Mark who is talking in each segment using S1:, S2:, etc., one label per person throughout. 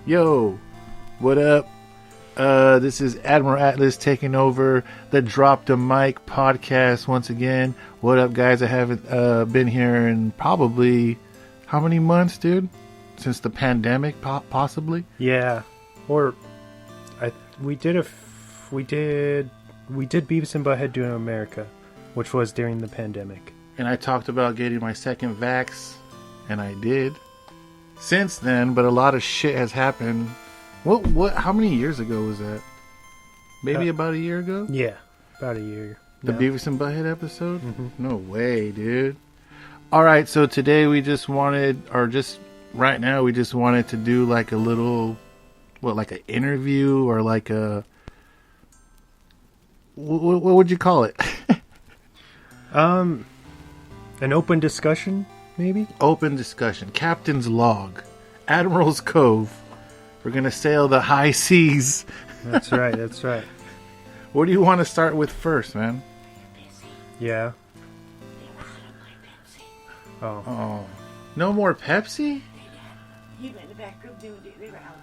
S1: Yo, what up? This is Admiral Atlas taking over the Drop the Mic podcast once again. What up, guys? I haven't been here in probably how many months, dude? Since the pandemic, possibly.
S2: Yeah, or we did Beavis and Butthead Doing America, which was during the pandemic.
S1: And I talked about getting my second vax, and I did. Since then, but a lot of shit has happened. What? How many years ago was that? Maybe about a year ago?
S2: Yeah, about a year.
S1: The Beavis and Butthead episode?
S2: Mm-hmm.
S1: No way, dude. Alright, so today we just wanted, or just right now, we just wanted to do like a little, like an interview or like a, what would you call it?
S2: An open discussion, maybe?
S1: Open discussion. Captain's log. Admiral's Cove. We're going to sail the high seas.
S2: That's right, that's right.
S1: What do you want to start with first, man?
S2: Yeah. Oh.
S1: No more Pepsi?
S3: He went in the back room doing it. They were out.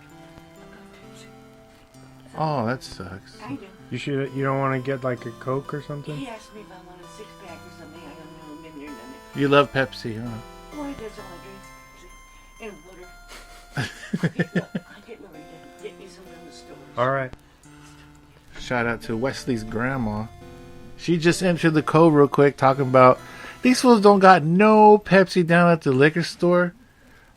S1: Oh, that sucks.
S3: I do.
S2: You don't want to get like a Coke or something?
S3: He asked me if I wanted a six-pack or something. I don't know. Been there, done it.
S1: You love Pepsi, huh?
S3: Boy, that's all I drink. And water. I get Lori to get me some from the store.
S2: All right.
S1: Shout out to Wesley's grandma. She just entered the cove real quick talking about these fools don't got no Pepsi down at the liquor store.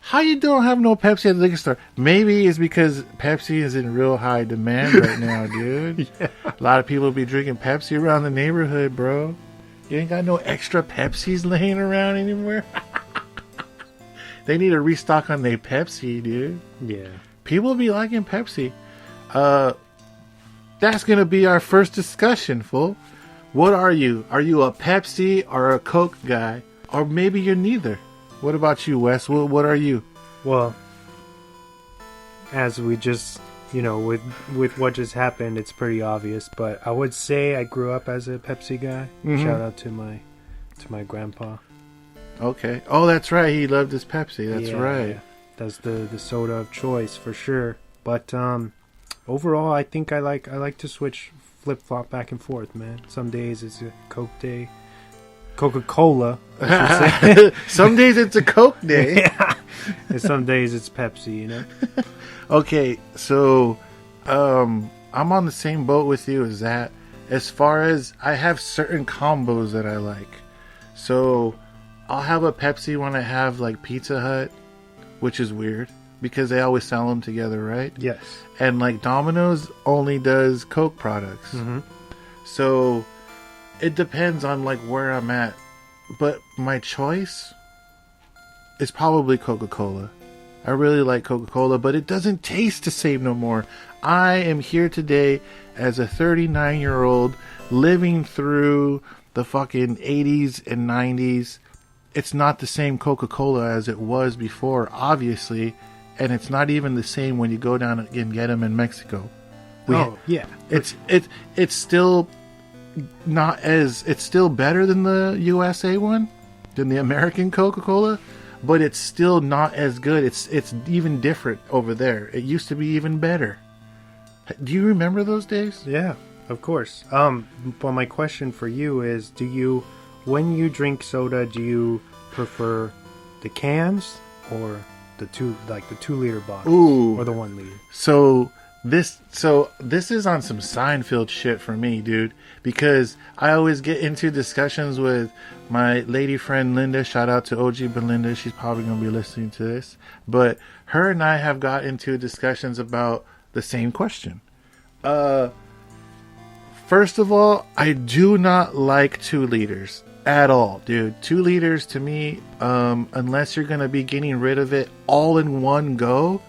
S1: How you don't have no Pepsi at the liquor store? Maybe it's because Pepsi is in real high demand right now, dude.
S2: Yeah.
S1: A lot of people be drinking Pepsi around the neighborhood, bro. You ain't got no extra Pepsis laying around anymore. They need to restock on their Pepsi, dude.
S2: Yeah.
S1: People be liking Pepsi. That's going to be our first discussion, fool. What are you? Are you a Pepsi or a Coke guy? Or maybe you're neither. What about you, Wes? What are you?
S2: Well, as we just, with what just happened, it's pretty obvious. But I would say I grew up as a Pepsi guy.
S1: Mm-hmm.
S2: Shout out to my grandpa.
S1: Okay. Oh, that's right. He loved his Pepsi. That's right.
S2: Yeah. That's the soda of choice for sure. But overall, I think I like to flip-flop back and forth, man. Some days it's a Coke day. Coca-Cola, I should say.
S1: Some days it's a Coke day.
S2: Yeah. And some days it's Pepsi,
S1: Okay, so I'm on the same boat with you as that. As far as I have certain combos that I like. So I'll have a Pepsi when I have like Pizza Hut, which is weird because they always sell them together, right?
S2: Yes.
S1: And like Domino's only does Coke products.
S2: Mm-hmm.
S1: So it depends on like where I'm at. But my choice is probably Coca-Cola. I really like Coca-Cola, but it doesn't taste the same no more. I am here today as a 39-year-old living through the fucking 80s and 90s. It's not the same Coca-Cola as it was before, obviously. And it's not even the same when you go down and get them in Mexico.
S2: Yeah.
S1: It's still not as, it's still better than the USA one, than the American Coca-Cola, but it's still not as good. It's even different over there. It used to be even better. Do you remember those days?
S2: Yeah, of course. But my question for you is, when you drink soda, do you prefer the cans or the 2-liter bottle?
S1: Ooh.
S2: Or the 1 liter?
S1: So this is on some Seinfeld shit for me, dude, because I always get into discussions with my lady friend Linda. Shout out to OG Belinda. She's probably going to be listening to this. But her and I have got into discussions about the same question. First of all, I do not like 2 liters at all, dude. 2 liters to me, unless you're going to be getting rid of it all in one go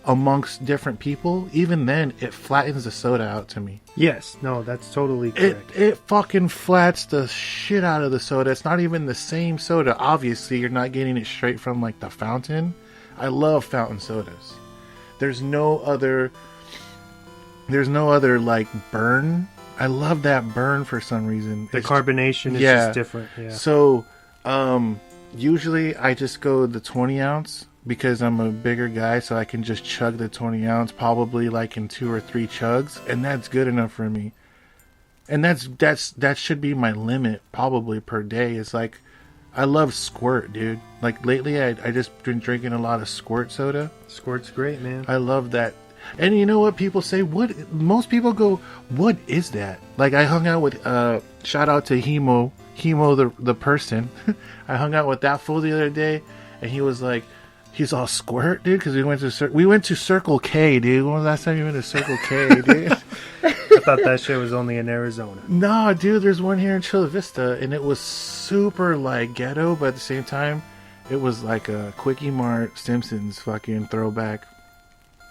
S1: amongst different people, even then it flattens the soda out to me.
S2: Yes, no, that's totally correct.
S1: It fucking flats the shit out of the soda. It's not even the same soda. Obviously, you're not getting it straight from like the fountain. I love fountain sodas. There's no other like burn. I love that burn for some reason.
S2: The carbonation is just different. Yeah.
S1: So, usually I just go the 20 ounce because I'm a bigger guy, so I can just chug the 20 ounce probably like in 2 or 3 chugs, and that's good enough for me. And that should be my limit probably per day. It's like, I love Squirt, dude. Like lately I just been drinking a lot of Squirt soda.
S2: Squirt's great, man.
S1: I love that. And you know what people say? Most people go, what is that? Like I hung out with shout out to Hemo the person. I hung out with that fool the other day, and he was like, he's all Squirt, dude, because we went to Circle K, dude. When was the last time you went to Circle K, dude?
S2: I thought that shit was only in Arizona.
S1: No, dude, there's one here in Chula Vista, and it was super like ghetto, but at the same time, it was like a Quickie Mart Simpsons fucking throwback.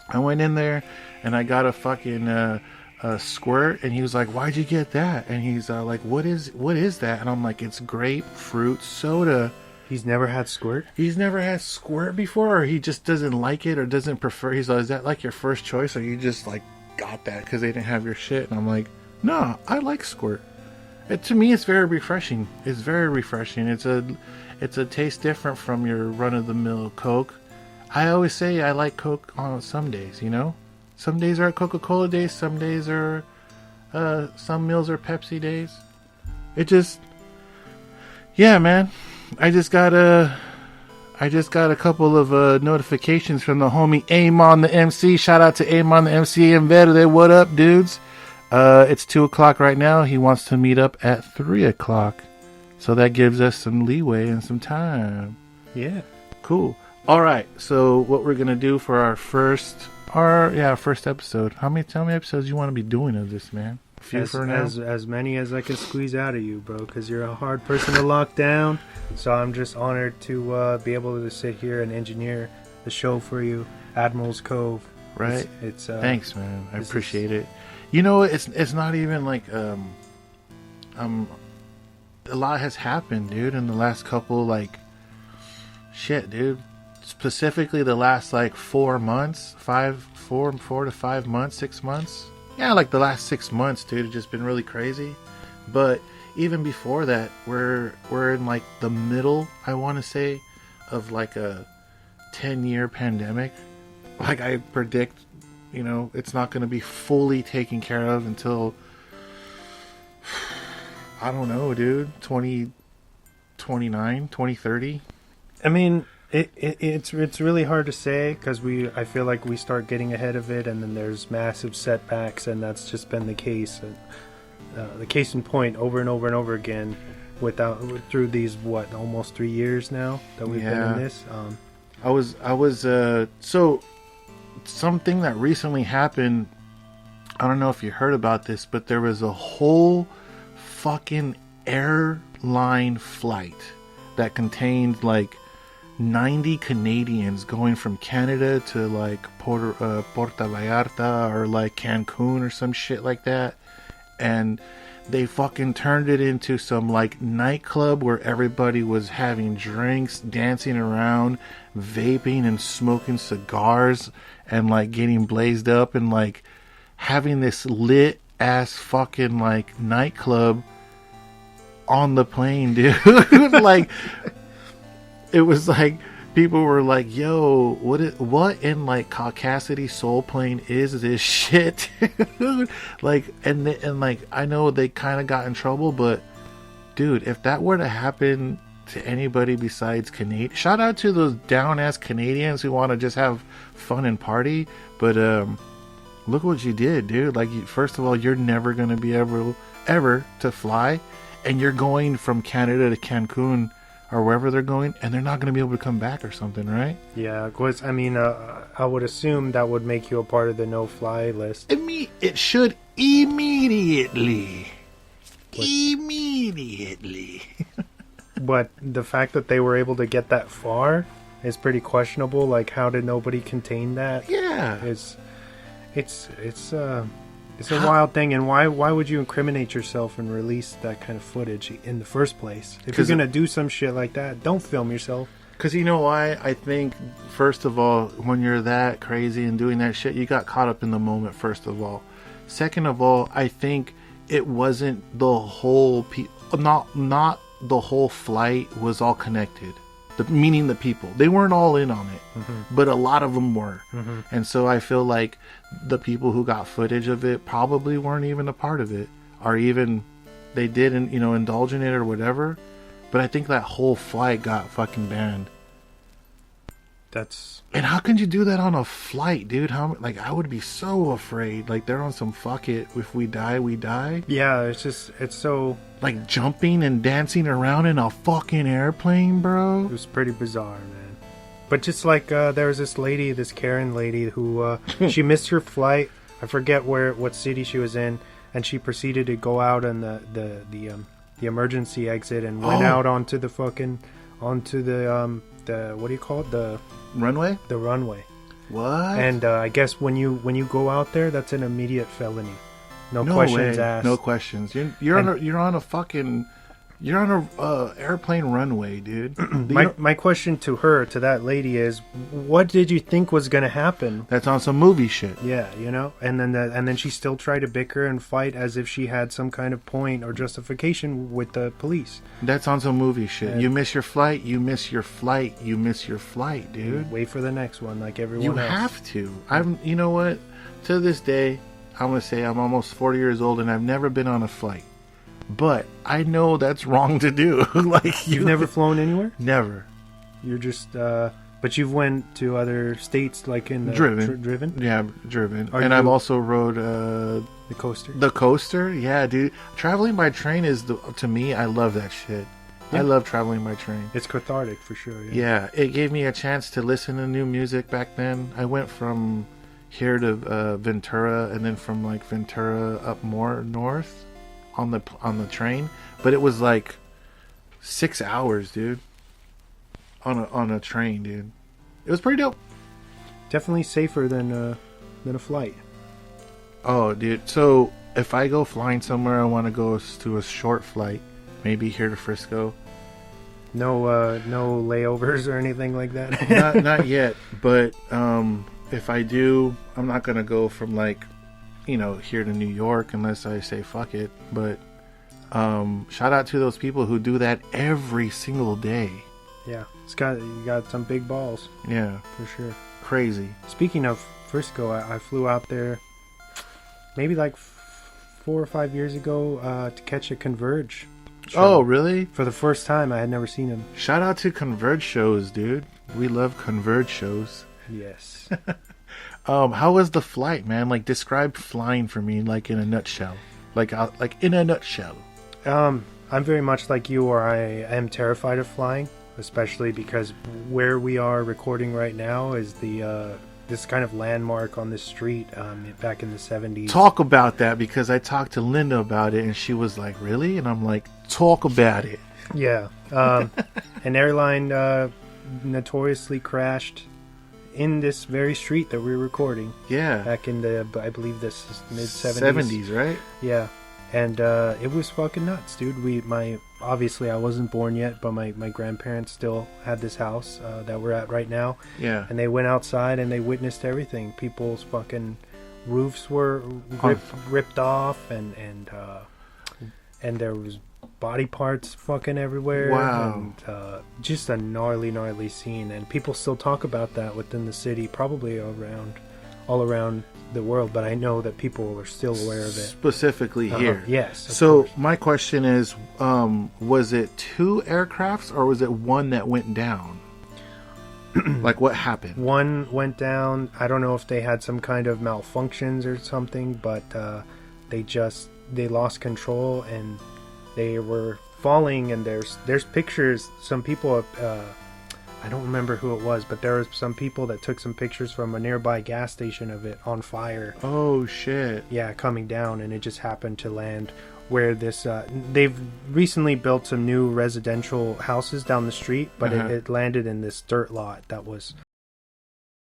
S1: I went in there, and I got a fucking a Squirt, and he was like, "Why'd you get that?" And he's like, "What is that?" And I'm like, "It's grapefruit soda."
S2: He's never had Squirt?
S1: He's never had Squirt before, or he just doesn't like it or doesn't prefer. He's like, is that like your first choice, or you just like got that because they didn't have your shit? And I'm like, no, I like Squirt. To me, it's very refreshing. It's very refreshing. It's a taste different from your run-of-the-mill Coke. I always say I like Coke on some days, you know? Some days are Coca-Cola days, some days are, some meals are Pepsi days. It just, yeah, man. I just got a couple of notifications from the homie Amon the MC. Shout out to Amon the MC in Verde. What up, dudes? It's 2 o'clock right now. He wants to meet up at 3 o'clock. So that gives us some leeway and some time.
S2: Yeah.
S1: Cool. All right. So what we're going to do for our first episode. How many episodes you want to be doing of this, man? A few for now?
S2: As many as I can squeeze out of you, bro, because you're a hard person to lock down. So I'm just honored to be able to sit here and engineer the show for you. Admiral's Cove.
S1: Right.
S2: It's
S1: thanks, man. I appreciate it. You know, it's not even like a lot has happened, dude, in the last couple, like, shit, dude. Specifically the last like 4 months, 4 to 5 months, 6 months. Yeah, like the last 6 months, dude, it's just been really crazy. But even before that, we're in like the middle, I want to say, of like a 10-year pandemic. Like I predict, you know, it's not going to be fully taken care of until, I don't know, dude, 2029, 2030.
S2: I mean, it's really hard to say because I feel like we start getting ahead of it, and then there's massive setbacks, and that's just been the case. The case in point, over and over and over again, through these almost 3 years now that we've been in this.
S1: I was so something that recently happened. I don't know if you heard about this, but there was a whole fucking airline flight that contained like 90 Canadians going from Canada to like Puerto Vallarta or like Cancun or some shit like that, and they fucking turned it into some like nightclub where everybody was having drinks, dancing around, vaping and smoking cigars, and like getting blazed up, and like having this lit ass fucking like nightclub on the plane, dude. Like it was like people were like, yo, what in like Caucasity Soul Plane is this shit? Like, and like, I know they kind of got in trouble, but dude, if that were to happen to anybody besides Canadian, shout out to those down ass Canadians who want to just have fun and party, but look what you did, dude. Like, first of all, you're never going to be able ever to fly, and you're going from Canada to Cancun or wherever they're going, and they're not going to be able to come back or something, right?
S2: Yeah, because I mean, I would assume that would make you a part of the no-fly list.
S1: It should immediately. Immediately.
S2: But the fact that they were able to get that far is pretty questionable. Like, how did nobody contain that?
S1: Yeah,
S2: it's a wild thing. And why would you incriminate yourself and release that kind of footage in the first place? If you're gonna do some shit like that, don't film yourself.
S1: Because you know why? I think, first of all, when you're that crazy and doing that shit, you got caught up in the moment, first of all. Second of all, I think it wasn't the whole not the whole flight was all connected. Meaning the people. They weren't all in on it, but a lot of them were. And so I feel like the people who got footage of it probably weren't even a part of it, or even they didn't, indulge in it or whatever. But I think that whole flight got fucking banned. And how can you do that on a flight, dude? I would be so afraid. Like, they're on some fuck it. If we die, we die.
S2: Yeah, it's so...
S1: Like, jumping and dancing around in a fucking airplane, bro.
S2: It was pretty bizarre, man. But just like, there was this lady, this Karen lady, who, she missed her flight. I forget what city she was in. And she proceeded to go out on the emergency exit and went out onto the what do you call it? The
S1: runway?
S2: The runway.
S1: What?
S2: And I guess when you go out there, that's an immediate felony. No questions asked.
S1: No questions. You're on a airplane runway, dude.
S2: My question to that lady is, what did you think was going to happen?
S1: That's on some movie shit.
S2: Yeah, and then she still tried to bicker and fight as if she had some kind of point or justification with the police.
S1: That's on some movie shit. You miss your flight, you miss your flight, you miss your flight, dude.
S2: Wait for the next one, like everyone else.
S1: You have to. You know what? To this day, I'm gonna say I'm almost 40 years old and I've never been on a flight. But I know that's wrong to do. Like,
S2: you've never flown anywhere?
S1: Never.
S2: You're just, but you've went to other states, like in the
S1: driven. Yeah, driven. I've also rode
S2: the coaster.
S1: The coaster, yeah, dude. Traveling by train is to me. I love that shit. Yeah. I love traveling by train.
S2: It's cathartic for sure.
S1: Yeah, it gave me a chance to listen to new music back then. I went from here to Ventura, and then from like Ventura up more north. On the train, but it was like 6 hours, dude. On a train, dude. It was pretty dope.
S2: Definitely safer than a flight.
S1: Oh, dude. So if I go flying somewhere, I want to go to a short flight, maybe here to Frisco.
S2: No layovers or anything like that.
S1: not yet, but if I do, I'm not gonna go from like, here to New York unless I say fuck it. But shout out to those people who do that every single day.
S2: Yeah, you got some big balls.
S1: Yeah,
S2: for sure.
S1: Crazy.
S2: Speaking of Frisco, I flew out there maybe like 4 or 5 years ago to catch a Converge show.
S1: Oh, really?
S2: For the first time. I had never seen him.
S1: Shout out to Converge shows, dude. We love Converge shows.
S2: Yes.
S1: How was the flight, man? Like, describe flying for me, like in a nutshell. Like in a nutshell.
S2: I'm very much like you, or I am terrified of flying, especially because where we are recording right now is this kind of landmark on this street back in the 70s. Talk
S1: about that, because I talked to Linda about it, and she was like, really? And I'm like, talk about it.
S2: Yeah. An airline notoriously crashed in this very street that we're recording.
S1: Yeah.
S2: Back in I believe this is mid-70s.
S1: 70s, right?
S2: Yeah. And it was fucking nuts, dude. Obviously I wasn't born yet, but my grandparents still had this house that we're at right now.
S1: Yeah.
S2: And they went outside and they witnessed everything. People's fucking roofs were ripped off, and there was body parts fucking everywhere.
S1: Wow.
S2: And just a gnarly scene, and people still talk about that within the city, probably all around the world, but I know that people are still aware of it.
S1: Specifically here.
S2: Yes.
S1: So my question is, was it 2 aircrafts or was it one that went down? Like, what happened?
S2: One went down. I don't know if they had some kind of malfunctions or something, but they lost control and they were falling, and there's pictures. Some people, I don't remember who it was, but there was some people that took some pictures from a nearby gas station of it on fire.
S1: Oh shit!
S2: Yeah, coming down, and it just happened to land where this. They've recently built some new residential houses down the street, but it landed in this dirt lot that was